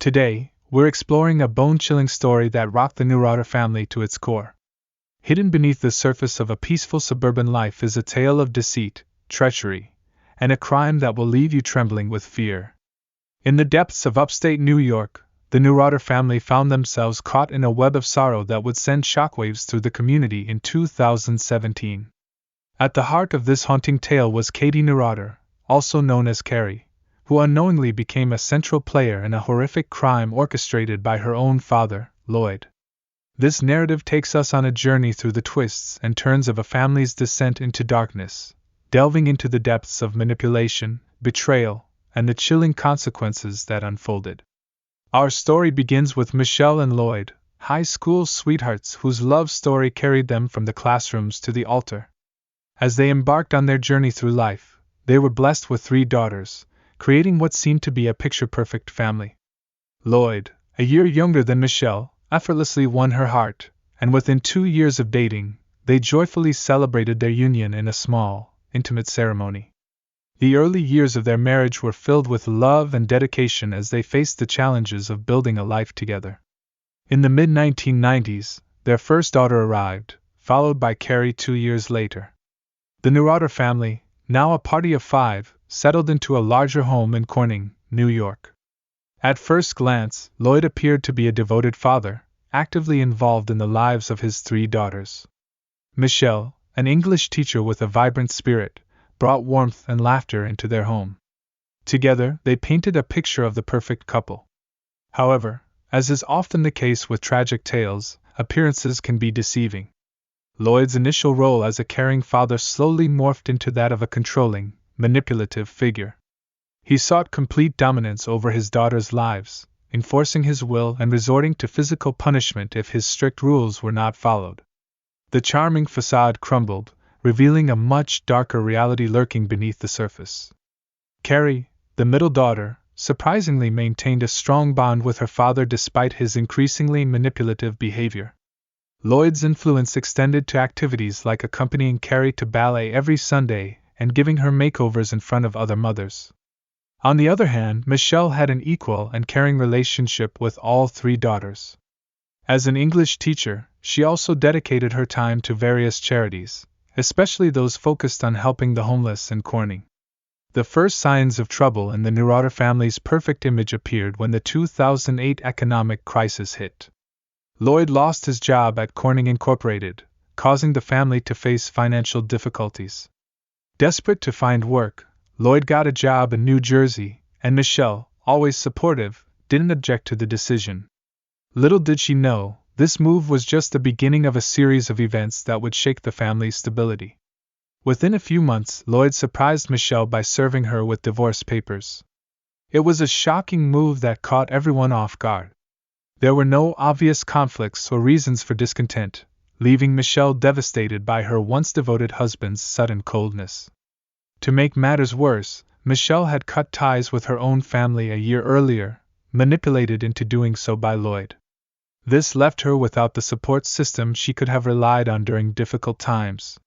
Today, we're exploring a bone-chilling story that rocked the Neurauter family to its core. Hidden beneath the surface of a peaceful suburban life is a tale of deceit, treachery, and a crime that will leave you trembling with fear. In the depths of upstate New York, the Neurauter family found themselves caught in a web of sorrow that would send shockwaves through the community in 2017. At the heart of this haunting tale was Katie Neurauter, also known as Carrie, who unknowingly became a central player in a horrific crime orchestrated by her own father, Lloyd. This narrative takes us on a journey through the twists and turns of a family's descent into darkness, delving into the depths of manipulation, betrayal, and the chilling consequences that unfolded. Our story begins with Michelle and Lloyd, high school sweethearts whose love story carried them from the classrooms to the altar. As they embarked on their journey through life, they were blessed with 3 daughters, creating what seemed to be a picture-perfect family. Lloyd, a year younger than Michelle, effortlessly won her heart, and within 2 years of dating, they joyfully celebrated their union in a small, intimate ceremony. The early years of their marriage were filled with love and dedication as they faced the challenges of building a life together. In the mid-1990s, their first daughter arrived, followed by Carrie 2 years later. The Neurauter family, now a party of 5, settled into a larger home in Corning, New York. At first glance, Lloyd appeared to be a devoted father, actively involved in the lives of his 3 daughters. Michelle, an English teacher with a vibrant spirit, brought warmth and laughter into their home. Together, they painted a picture of the perfect couple. However, as is often the case with tragic tales, appearances can be deceiving. Lloyd's initial role as a caring father slowly morphed into that of a controlling, manipulative figure. He sought complete dominance over his daughters' lives, enforcing his will and resorting to physical punishment if his strict rules were not followed. The charming facade crumbled, revealing a much darker reality lurking beneath the surface. Carrie, the middle daughter, surprisingly maintained a strong bond with her father despite his increasingly manipulative behavior. Lloyd's influence extended to activities like accompanying Carrie to ballet every Sunday and giving her makeovers in front of other mothers. On the other hand, Michelle had an equal and caring relationship with all 3 daughters. As an English teacher, she also dedicated her time to various charities, especially those focused on helping the homeless in Corning. The first signs of trouble in the Neurauter family's perfect image appeared when the 2008 economic crisis hit. Lloyd lost his job at Corning Incorporated, causing the family to face financial difficulties. Desperate to find work, Lloyd got a job in New Jersey, and Michelle, always supportive, didn't object to the decision. Little did she know, this move was just the beginning of a series of events that would shake the family's stability. Within a few months, Lloyd surprised Michelle by serving her with divorce papers. It was a shocking move that caught everyone off guard. There were no obvious conflicts or reasons for discontent, leaving Michelle devastated by her once devoted husband's sudden coldness. To make matters worse, Michelle had cut ties with her own family a year earlier, manipulated into doing so by Lloyd. This left her without the support system she could have relied on during difficult times.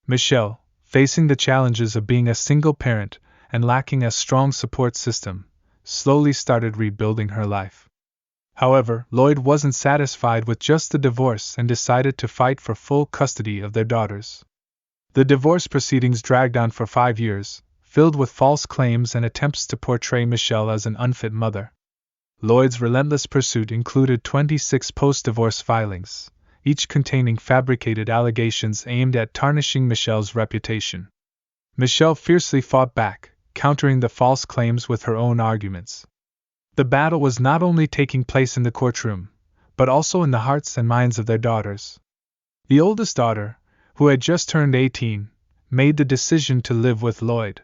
Michelle, facing the challenges of being a single parent and lacking a strong support system, slowly started rebuilding her life. However, Lloyd wasn't satisfied with just the divorce and decided to fight for full custody of their daughters. The divorce proceedings dragged on for 5 years, filled with false claims and attempts to portray Michelle as an unfit mother. Lloyd's relentless pursuit included 26 post-divorce filings, each containing fabricated allegations aimed at tarnishing Michelle's reputation. Michelle fiercely fought back, countering the false claims with her own arguments. The battle was not only taking place in the courtroom, but also in the hearts and minds of their daughters. The oldest daughter, who had just turned 18, made the decision to live with Lloyd.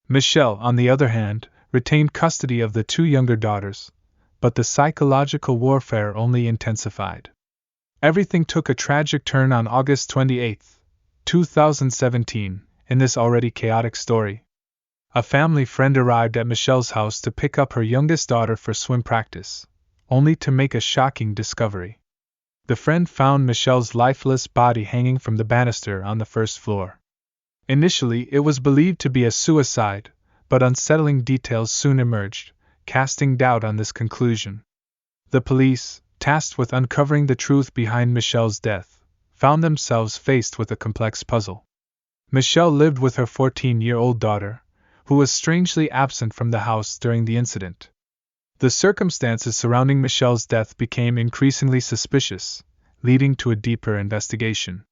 Michelle, on the other hand, retained custody of the 2 younger daughters, but the psychological warfare only intensified. Everything took a tragic turn on August 28, 2017, in this already chaotic story. A family friend arrived at Michelle's house to pick up her youngest daughter for swim practice, only to make a shocking discovery. The friend found Michelle's lifeless body hanging from the banister on the first floor. Initially, it was believed to be a suicide, but unsettling details soon emerged, casting doubt on this conclusion. The police, tasked with uncovering the truth behind Michelle's death, found themselves faced with a complex puzzle. Michele lived with her 14-year-old daughter, who was strangely absent from the house during the incident. The circumstances surrounding Michelle's death became increasingly suspicious, leading to a deeper investigation.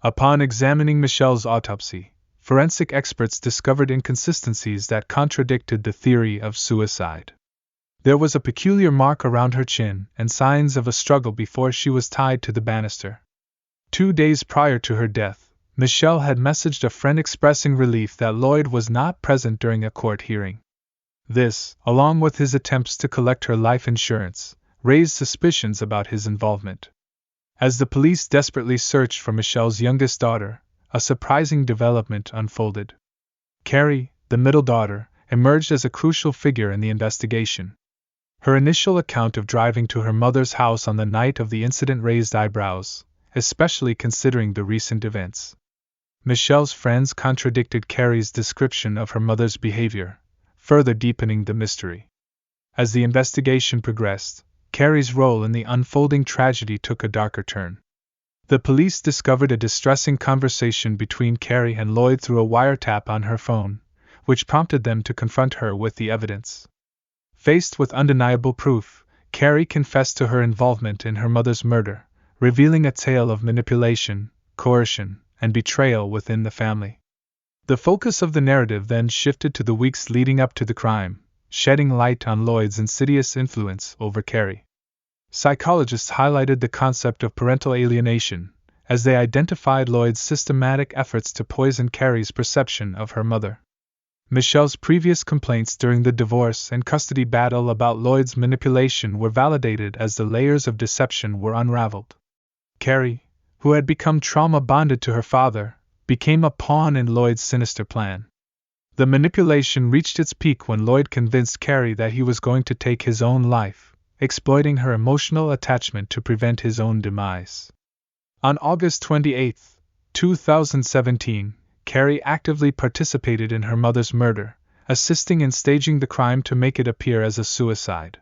Upon examining Michelle's autopsy, forensic experts discovered inconsistencies that contradicted the theory of suicide. There was a peculiar mark around her chin and signs of a struggle before she was tied to the banister. 2 days prior to her death, Michele had messaged a friend expressing relief that Lloyd was not present during a court hearing. This, along with his attempts to collect her life insurance, raised suspicions about his involvement. As the police desperately searched for Michelle's youngest daughter, a surprising development unfolded. Carrie, the middle daughter, emerged as a crucial figure in the investigation. Her initial account of driving to her mother's house on the night of the incident raised eyebrows, especially considering the recent events. Michelle's friends contradicted Carrie's description of her mother's behavior, further deepening the mystery. As the investigation progressed, Carrie's role in the unfolding tragedy took a darker turn. The police discovered a distressing conversation between Carrie and Lloyd through a wiretap on her phone, which prompted them to confront her with the evidence. Faced with undeniable proof, Carrie confessed to her involvement in her mother's murder, revealing a tale of manipulation, coercion, and betrayal within the family. The focus of the narrative then shifted to the weeks leading up to the crime, shedding light on Lloyd's insidious influence over Carrie. Psychologists highlighted the concept of parental alienation, as they identified Lloyd's systematic efforts to poison Carrie's perception of her mother. Michelle's previous complaints during the divorce and custody battle about Lloyd's manipulation were validated as the layers of deception were unraveled. Carrie, who had become trauma-bonded to her father, became a pawn in Lloyd's sinister plan. The manipulation reached its peak when Lloyd convinced Carrie that he was going to take his own life, exploiting her emotional attachment to prevent his own demise. On August 28, 2017, Carrie actively participated in her mother's murder, assisting in staging the crime to make it appear as a suicide.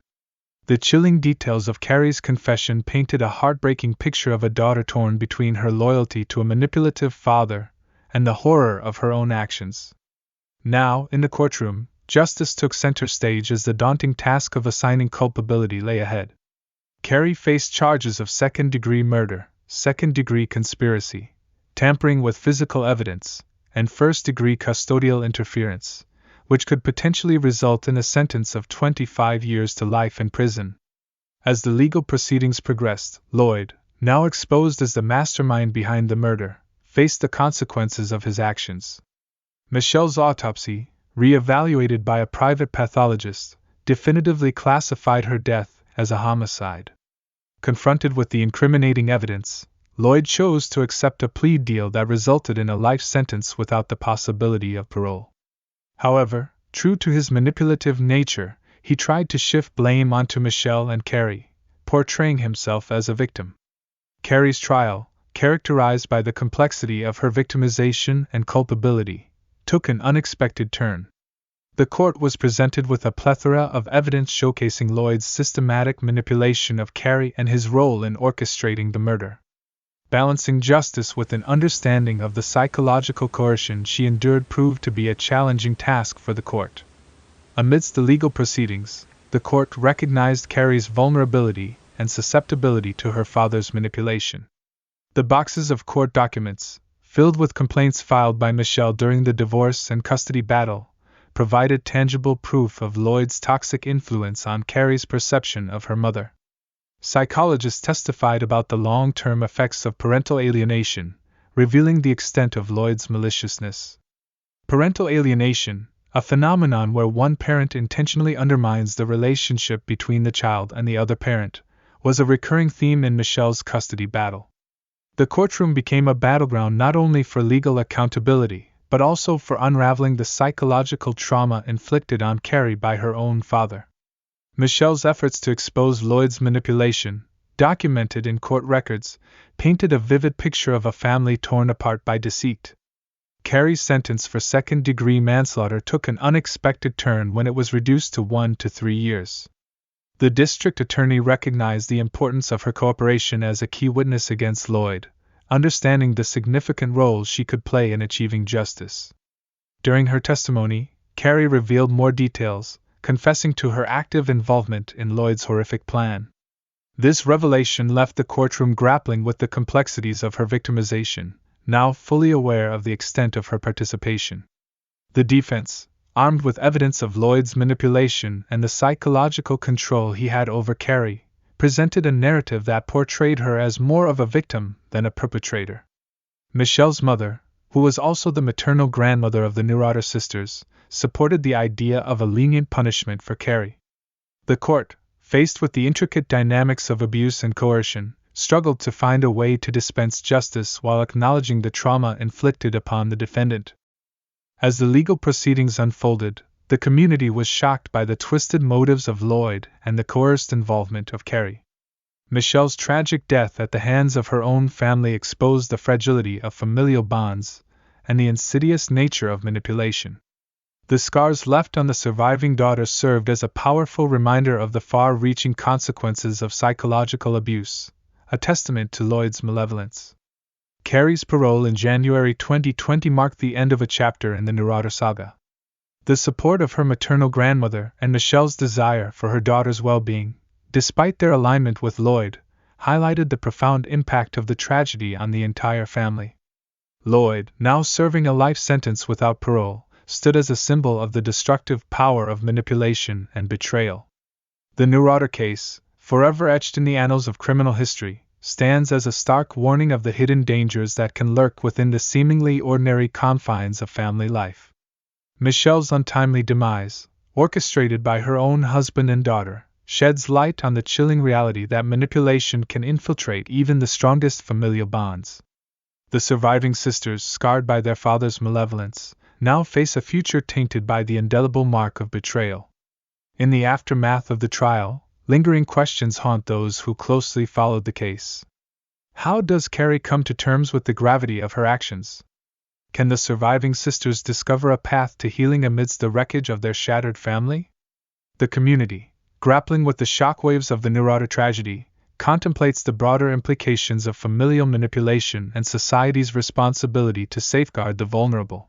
The chilling details of Carrie's confession painted a heartbreaking picture of a daughter torn between her loyalty to a manipulative father and the horror of her own actions. Now, in the courtroom, justice took center stage as the daunting task of assigning culpability lay ahead. Carrie faced charges of second-degree murder, second-degree conspiracy, tampering with physical evidence, and first-degree custodial interference, which could potentially result in a sentence of 25 years to life in prison. As the legal proceedings progressed, Lloyd, now exposed as the mastermind behind the murder, faced the consequences of his actions. Michelle's autopsy, re-evaluated by a private pathologist, definitively classified her death as a homicide. Confronted with the incriminating evidence, Lloyd chose to accept a plea deal that resulted in a life sentence without the possibility of parole. However, true to his manipulative nature, he tried to shift blame onto Michele and Carrie, portraying himself as a victim. Carrie's trial, characterized by the complexity of her victimization and culpability, took an unexpected turn. The court was presented with a plethora of evidence showcasing Lloyd's systematic manipulation of Carrie and his role in orchestrating the murder. Balancing justice with an understanding of the psychological coercion she endured proved to be a challenging task for the court. Amidst the legal proceedings, the court recognized Carrie's vulnerability and susceptibility to her father's manipulation. The boxes of court documents, filled with complaints filed by Michele during the divorce and custody battle, provided tangible proof of Lloyd's toxic influence on Carrie's perception of her mother. Psychologists testified about the long-term effects of parental alienation, revealing the extent of Lloyd's maliciousness. Parental alienation, a phenomenon where one parent intentionally undermines the relationship between the child and the other parent, was a recurring theme in Michelle's custody battle. The courtroom became a battleground not only for legal accountability, but also for unraveling the psychological trauma inflicted on Carrie by her own father. Michelle's efforts to expose Lloyd's manipulation, documented in court records, painted a vivid picture of a family torn apart by deceit. Carrie's sentence for second-degree manslaughter took an unexpected turn when it was reduced to 1 to 3 years. The district attorney recognized the importance of her cooperation as a key witness against Lloyd, understanding the significant role she could play in achieving justice. During her testimony, Carrie revealed more details, confessing to her active involvement in Lloyd's horrific plan. This revelation left the courtroom grappling with the complexities of her victimization, now fully aware of the extent of her participation. The defense, armed with evidence of Lloyd's manipulation and the psychological control he had over Carrie, presented a narrative that portrayed her as more of a victim than a perpetrator. Michelle's mother, who was also the maternal grandmother of the Neurauter sisters, supported the idea of a lenient punishment for Carrie. The court, faced with the intricate dynamics of abuse and coercion, struggled to find a way to dispense justice while acknowledging the trauma inflicted upon the defendant. As the legal proceedings unfolded, the community was shocked by the twisted motives of Lloyd and the coerced involvement of Carrie. Michelle's tragic death at the hands of her own family exposed the fragility of familial bonds and the insidious nature of manipulation. The scars left on the surviving daughter served as a powerful reminder of the far-reaching consequences of psychological abuse, a testament to Lloyd's malevolence. Carrie's parole in January 2020 marked the end of a chapter in the Neurauter saga. The support of her maternal grandmother and Michelle's desire for her daughter's well-being, despite their alignment with Lloyd, highlighted the profound impact of the tragedy on the entire family. Lloyd, now serving a life sentence without parole, stood as a symbol of the destructive power of manipulation and betrayal. The Neurauter case, forever etched in the annals of criminal history, stands as a stark warning of the hidden dangers that can lurk within the seemingly ordinary confines of family life. Michelle's untimely demise, orchestrated by her own husband and daughter, sheds light on the chilling reality that manipulation can infiltrate even the strongest familial bonds. The surviving sisters, scarred by their father's malevolence, now face a future tainted by the indelible mark of betrayal. In the aftermath of the trial, lingering questions haunt those who closely followed the case. How does Carrie come to terms with the gravity of her actions? Can the surviving sisters discover a path to healing amidst the wreckage of their shattered family? The community, grappling with the shockwaves of the Neurauter tragedy, contemplates the broader implications of familial manipulation and society's responsibility to safeguard the vulnerable.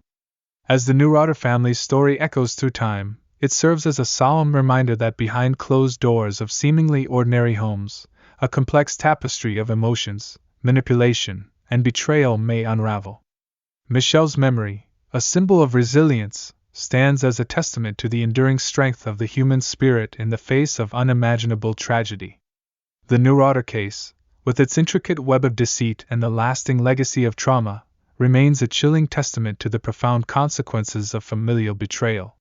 As the Neurauter family's story echoes through time, it serves as a solemn reminder that behind closed doors of seemingly ordinary homes, a complex tapestry of emotions, manipulation, and betrayal may unravel. Michelle's memory, a symbol of resilience, stands as a testament to the enduring strength of the human spirit in the face of unimaginable tragedy. The Neurauter case, with its intricate web of deceit and the lasting legacy of trauma, remains a chilling testament to the profound consequences of familial betrayal.